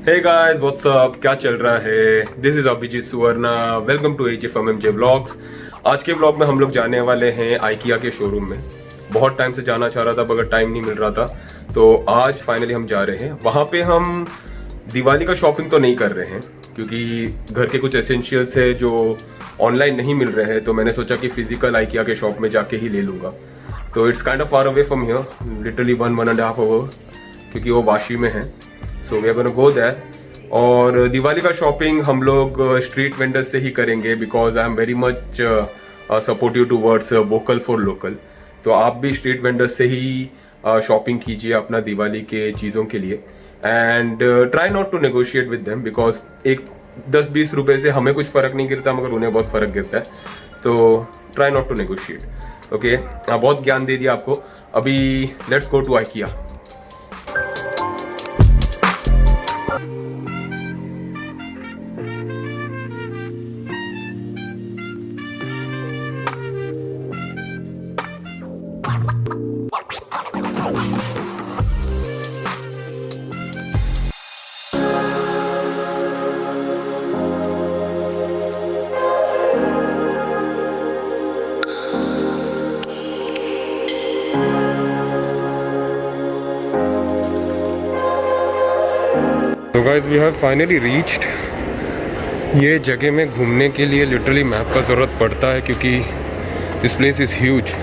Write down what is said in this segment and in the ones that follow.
Hey guys what's up, क्या चल रहा है। This is Abhijit Suvarna, welcome to HFMMJ vlogs. आज के व्लॉग में हम लोग जाने वाले हैं आइकिया के शोरूम में। बहुत टाइम से जाना चाह रहा था मगर टाइम नहीं मिल रहा था, तो आज फाइनली हम जा रहे हैं। वहाँ पे हम दिवाली का शॉपिंग तो नहीं कर रहे हैं क्योंकि घर के कुछ एसेंशियल्स है जो ऑनलाइन नहीं मिल रहे हैं, तो मैंने सोचा कि फिजिकल आइकिया के शॉप में जाके ही ले लूँगा। तो it's kind of far away from here, literally 1.5 hour, क्योंकि वो वाशी में है। So we are gonna go there. और दिवाली का शॉपिंग हम लोग स्ट्रीट वेंडर्स से ही करेंगे because I am very much supportive towards vocal for local. तो आप भी स्ट्रीट वेंडर्स से ही शॉपिंग कीजिए अपना दिवाली के चीज़ों के लिए, and try not to negotiate with them because एक 10-20 रुपए से हमें कुछ फ़र्क नहीं गिरता मगर उन्हें बहुत फ़र्क गिरता है। तो try not to negotiate. Okay, बहुत ज्ञान दे दिया आपको। अभी लेट्स गो टू आइकिया। तो guys we have finally reached. ये जगह में घूमने के लिए लिटरली मैप का ज़रूरत पड़ता है क्योंकि this place is huge.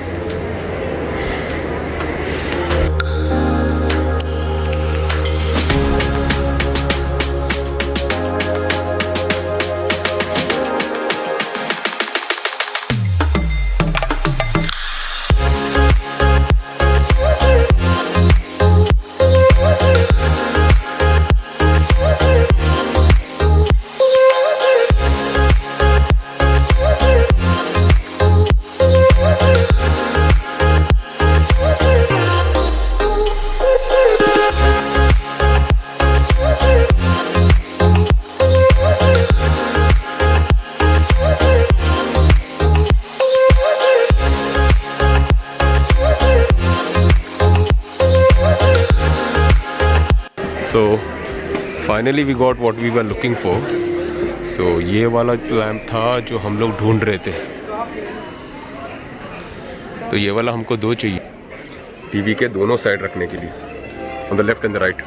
So finally we got what we were looking for. So ये वाला लैम्प था जो हम लोग ढूंढ रहे थे, तो ये वाला हमको 2 चाहिए टीवी के दोनों साइड रखने के लिए, on the left and the right.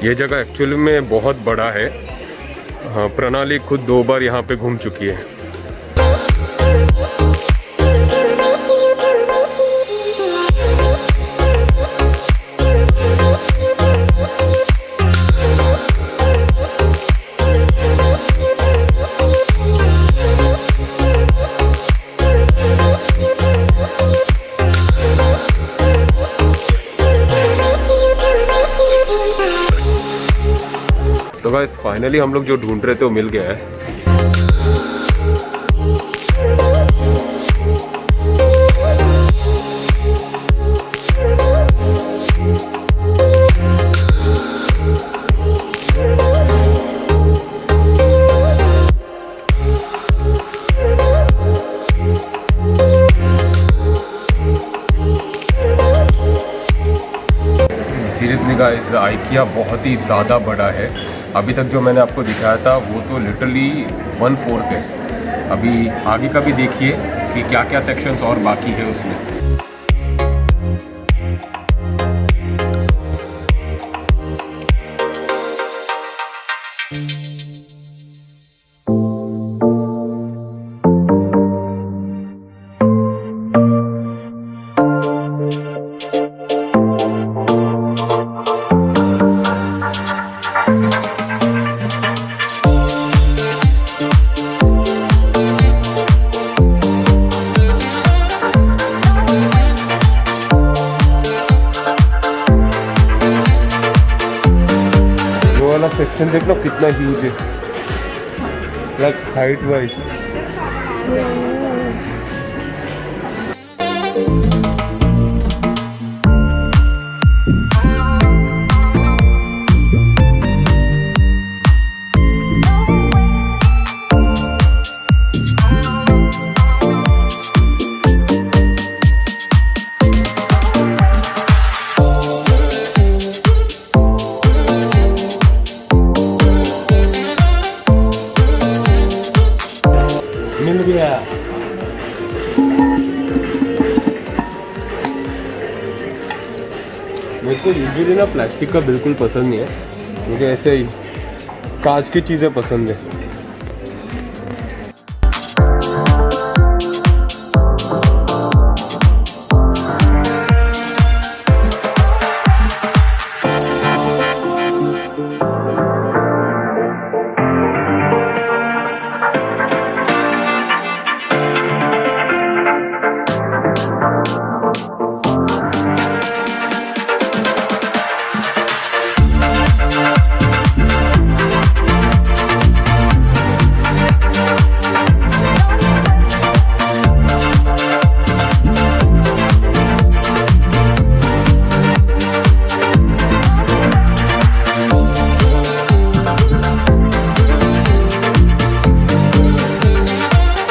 ये जगह एक्चुअली में बहुत बड़ा है। हाँ, प्रणाली खुद 2 बार यहाँ पे घूम चुकी है। तो गाइस फाइनली हम लोग जो ढूंढ रहे थे वो मिल गया है। सीरियसली गाइस आइकिया बहुत ही ज़्यादा बड़ा है। अभी तक जो मैंने आपको दिखाया था वो तो लिटरली 1/4 है। अभी आगे का भी देखिए कि क्या क्या सेक्शंस और बाकी है उसमें। सेक्शन देख लो कितना ह्यूज है, लाइक हाइट वाइज। मिल गया। मेरे को यूजुअली ना प्लास्टिक का बिल्कुल पसंद नहीं है, मुझे ऐसे ही कांच की चीज़ें पसंद है।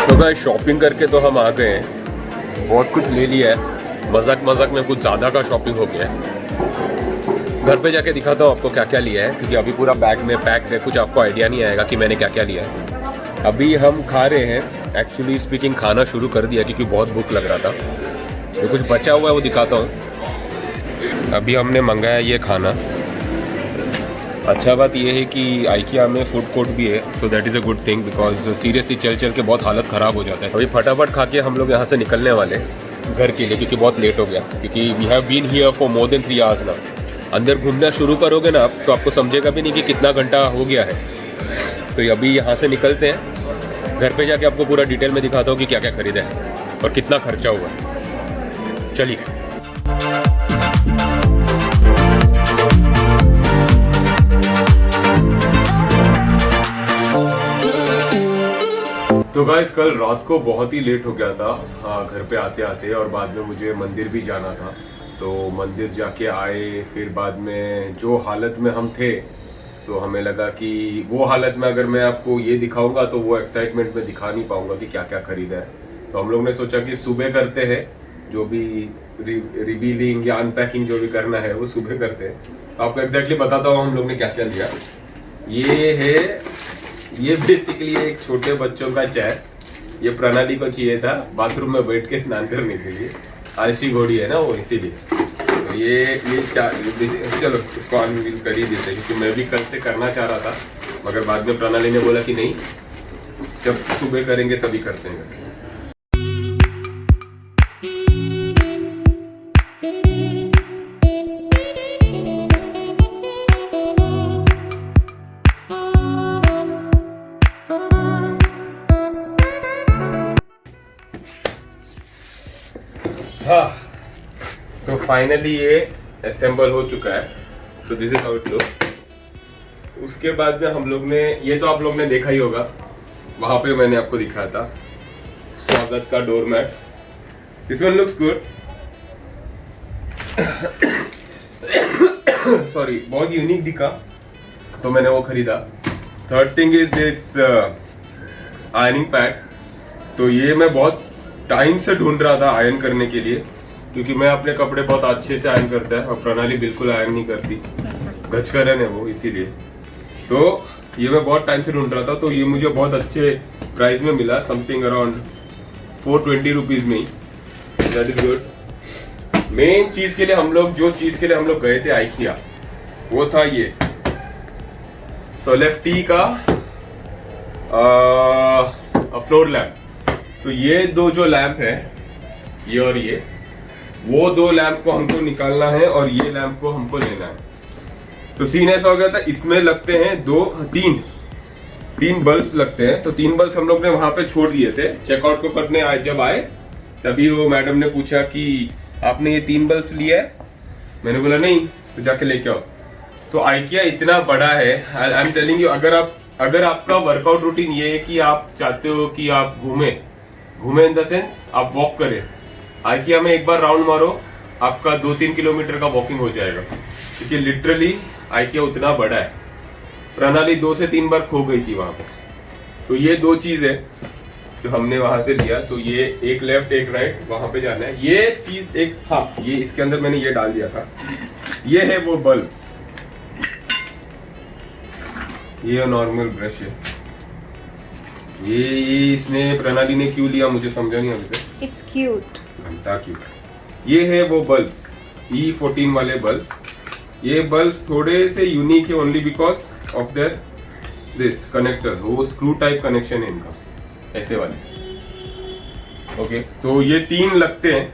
तो भाई शॉपिंग करके तो हम आ गए हैं, बहुत कुछ ले लिया है। मजाक में कुछ ज़्यादा का शॉपिंग हो गया है। घर पे जाके दिखाता हूँ आपको क्या क्या लिया है, क्योंकि अभी पूरा बैग में पैक है, कुछ आपको आइडिया नहीं आएगा कि मैंने क्या क्या लिया है। अभी हम खा रहे हैं, एक्चुअली स्पीकिंग खाना शुरू कर दिया क्योंकि बहुत भूख लग रहा था। जो कुछ बचा हुआ है वो दिखाता हूँ। अभी हमने मंगाया ये खाना। अच्छा बात यह है कि आइकिया में फूड कोर्ट भी है, so that is a good thing, because seriously चल के बहुत हालत ख़राब हो जाता है। अभी फटाफट खा के हम लोग यहाँ से निकलने वाले घर के लिए, क्योंकि बहुत लेट हो गया, क्योंकि we have been here for more than 3 hours ना। अंदर घूमना शुरू करोगे ना आप, तो आपको समझेगा भी नहीं कि कितना घंटा हो गया है। तो अभी यहाँ से निकलते हैं, घर पे जाके आपको पूरा डिटेल में दिखाता हूँ कि क्या क्या खरीदा है और कितना खर्चा हुआ है। चलिए। तो गाइस कल रात को बहुत ही लेट हो गया था घर पे आते आते, और बाद में मुझे मंदिर भी जाना था। तो मंदिर जाके आए, फिर बाद में जो हालत में हम थे, तो हमें लगा कि वो हालत में अगर मैं आपको ये दिखाऊंगा तो वो एक्साइटमेंट में दिखा नहीं पाऊंगा कि क्या क्या खरीदा है। तो हम लोग ने सोचा कि सुबह करते हैं, जो भी रिवीलिंग या अनपैकिंग जो भी करना है वो सुबह करते हैं। तो आपको एग्जैक्टली बताता हूँ हम लोग ने क्या क्या लिया। ये बेसिकली एक छोटे बच्चों का चेयर, ये प्रणाली को चाहिए था बाथरूम में बैठ के स्नान करने के लिए। आलसी घोड़ी है ना वो, इसीलिए। तो ये चलो इसको अनवील कर ही देते हैं, क्योंकि मैं भी कल से करना चाह रहा था, मगर बाद में प्रणाली ने बोला कि नहीं, जब सुबह करेंगे तभी करते हैं। हाँ, तो फाइनली ये असेंबल हो चुका है। So this is how it look. उसके बाद में हम लोग ने, ये तो आप लोग ने देखा ही होगा, वहां पे मैंने आपको दिखाया था स्वागत का doormat. This one looks good. Sorry, बहुत यूनिक दिखा तो मैंने वो खरीदा। Third thing is this ironing pad. तो ये मैं बहुत टाइम से ढूंढ रहा था आयरन करने के लिए, क्योंकि मैं अपने कपड़े बहुत अच्छे से आयरन करता है और प्रणाली बिल्कुल आयरन नहीं करती, गजकरन है वो, इसीलिए। तो ये मैं बहुत टाइम से ढूंढ रहा था, तो ये मुझे बहुत अच्छे प्राइस में मिला, समथिंग अराउंड 420 रुपीज़ में ही। That is good. मेन चीज़ के लिए हम लोग, जो चीज़ के लिए हम लोग गए थे आइकिया, वो था ये सोलेफ्टी का फ्लोर लैम्प। तो ये दो जो लैंप है, ये और ये, वो दो लैंप को हमको निकालना है और ये लैंप को हमको लेना है। तो सीन ऐसा हो गया था, इसमें लगते हैं तीन बल्ब लगते हैं। तो 3 बल्ब हम लोग ने वहां पे छोड़ दिए थे। चेकआउट को करने जब आए तभी वो मैडम ने पूछा कि आपने ये 3 बल्ब लिया है? मैंने बोला नहीं, तो जाके लेके आओ। तो आइकिया इतना बड़ा है, आई एम टेलिंग यू, अगर आपका वर्कआउट रूटीन ये है कि आप चाहते हो कि आप घूमें घूमे इन द सेंस आप वॉक करें। आइकिया में एक बार राउंड मारो, आपका 2-3 किलोमीटर का वॉकिंग हो जाएगा, क्योंकि लिटरली आइकिया उतना बड़ा है। प्रणाली 2 से 3 बार खो गई थी वहां पे। तो ये 2 चीज है जो हमने वहां से लिया। तो ये एक लेफ्ट एक राइट वहां पे जाना है। ये चीज एक, हाँ ये इसके अंदर मैंने ये डाल दिया था, ये है वो बल्ब्स। ये नॉर्मल ब्रश है। ये इसने प्रणाली ने क्यों लिया मुझे समझा नहीं अभी तक। इट्स क्यूट, घंटा क्यूट। ये है वो बल्ब्स, E14 वाले बल्ब्स। ये बल्ब्स थोड़े से यूनिक है only because of their this connector. वो स्क्रू टाइप कनेक्शन है इनका, ऐसे वाले। ओके, तो ये 3 लगते हैं।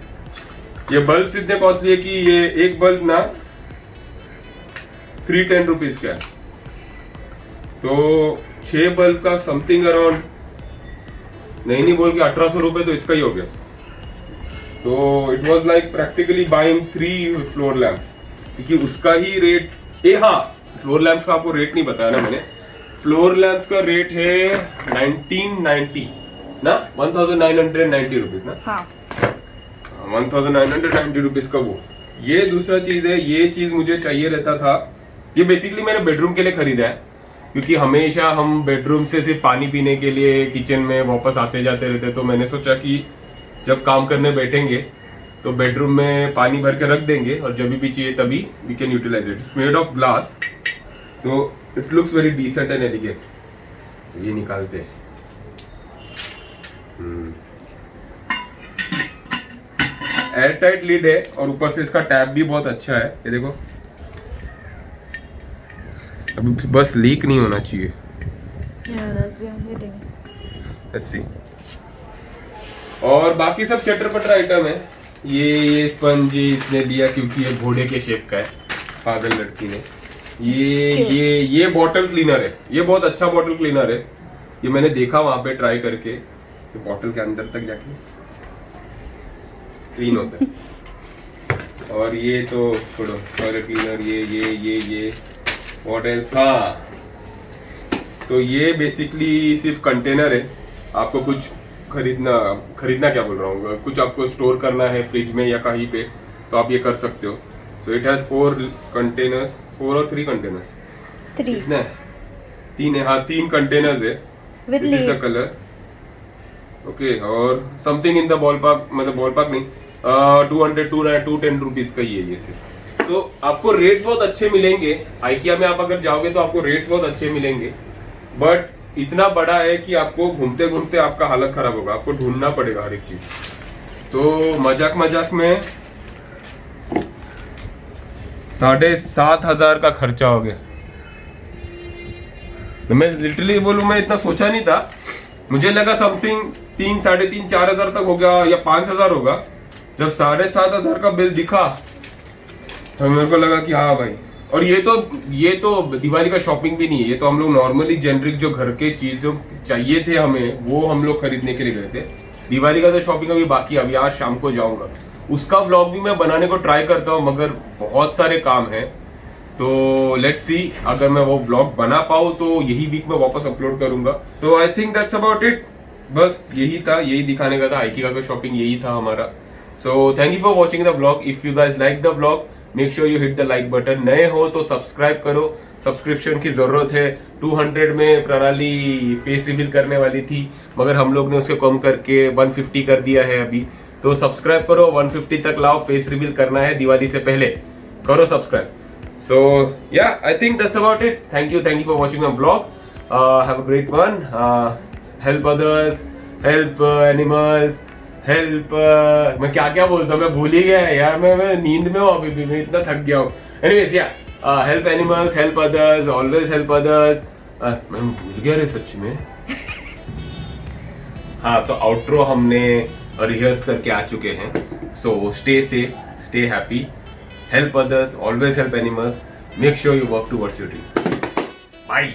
ये बल्ब इतने कॉस्टली है कि ये एक बल्ब ना 310 रुपीज का है। तो 6 बल्ब का समथिंग अराउंड नहीं बोल के 1800 रुपए तो इसका ही हो गया। तो it was like practically buying 3 floor lamps, क्योंकि उसका ही रेट हाँ फ्लोर लैंप्स का आपको रेट नहीं बताया ना मैंने। फ्लोर लैंप्स का रेट है 1990 ना, 1990 रुपीज ना। हाँ 1990 रुपीज का वो। ये दूसरा चीज है, ये चीज मुझे चाहिए रहता था। ये बेसिकली मैंने बेडरूम के लिए खरीदा है, क्योंकि हमेशा हम बेडरूम से सिर्फ पानी पीने के लिए किचन में वापस आते जाते रहते। तो मैंने सोचा कि जब काम करने बैठेंगे तो बेडरूम में पानी भर के रख देंगे और जब भी चाहिए तभी we can utilize it. It's made of glass, तो it looks very decent and elegant. ये निकालते हैं। एयर टाइट लिड है और ऊपर से इसका टैप भी बहुत अच्छा है। ये देखो, अभी बस लीक नहीं होना चाहिए। Let's see. और बाकी सब चटर पटर आइटम है। ये स्पंज इसने लिया क्योंकि ये घोड़े के शेप का है, पागल लड़की ने। ये बॉटल क्लीनर है। ये बहुत अच्छा बॉटल क्लीनर है। ये मैंने देखा वहां पे ट्राई करके, ये बॉटल के अंदर तक जाके क्लीन होता है। और ये तो छोड़ो, टॉयलेट क्लीनर। ये व्हाट एल्स, हाँ तो ये बेसिकली सिर्फ कंटेनर है। आपको कुछ खरीदना क्या बोल रहा हूँ, कुछ आपको स्टोर करना है फ्रिज में या कहीं पे, तो आप ये कर सकते हो। सो इट हैज 4 कंटेनर्स, 4 और 3 कंटेनर्स। 3 कितना है? 3 है, हाँ 3 कंटेनर्स है। This is the colour. Okay, और something in the ball park, मतलब बॉल पार्क नहीं, 210 रुपीज का ही है ये सिर्फ। तो आपको रेट्स बहुत अच्छे मिलेंगे आइकिया में। आप अगर जाओगे तो आपको रेट्स बहुत अच्छे मिलेंगे, बट इतना बड़ा है कि आपको घूमते घूमते आपका हालत खराब होगा। आपको ढूंढना पड़ेगा हर एक चीज। तो मजाक में 7,500 का खर्चा हो गया। मैं लिटरली बोलूं, मैं इतना सोचा नहीं था। मुझे लगा समथिंग 3, 3.5, 4,000 तक हो गया या 5,000 होगा। जब 7,500 का बिल दिखा तो मेरे को लगा कि हाँ भाई। और ये तो दिवाली का शॉपिंग भी नहीं है। ये तो हम लोग नॉर्मली जेनरिक जो घर के चीजों चाहिए थे हमें, वो हम लोग खरीदने के लिए गए थे। दिवाली का तो शॉपिंग अभी बाकी है। अभी आज शाम को जाऊंगा, उसका व्लॉग भी मैं बनाने को ट्राई करता हूँ, मगर बहुत सारे काम है। तो लेट्स सी, अगर मैं वो व्लॉग बना पाऊँ तो यही वीक में वापस अपलोड करूंगा। तो I think that's about it. बस यही था, यही दिखाने का था। आइकिया का शॉपिंग यही था हमारा। So thank you for watching the vlog. If you guys like the vlog, make sure you hit the like button. नए हो तो सब्सक्राइब करो, सब्सक्रिप्शन की जरूरत है। 200 में प्रणाली फेस रिवील करने वाली थी, मगर हम लोग ने उसको कम करके 150 कर दिया है अभी। तो सब्सक्राइब करो, 150 तक लाओ। फेस रिवील करना है दिवाली से पहले, करो सब्सक्राइब। सो या, I think that's about it. Thank you for watching my blog. Have a great one. Help others, help animals, help मैं क्या बोलता हूँ, मैं भूल ही गया यार। मैं नींद में हूँ अभी भी, मैं इतना थक गया हूँ। एनीवेज या, help animals, help others, always help others. मैं भूल गया रे सच में। हाँ, तो आउट्रो हमने रिहर्स करके आ चुके हैं। So stay safe, stay happy, help others, always help animals, make sure you work towards your dream. Bye.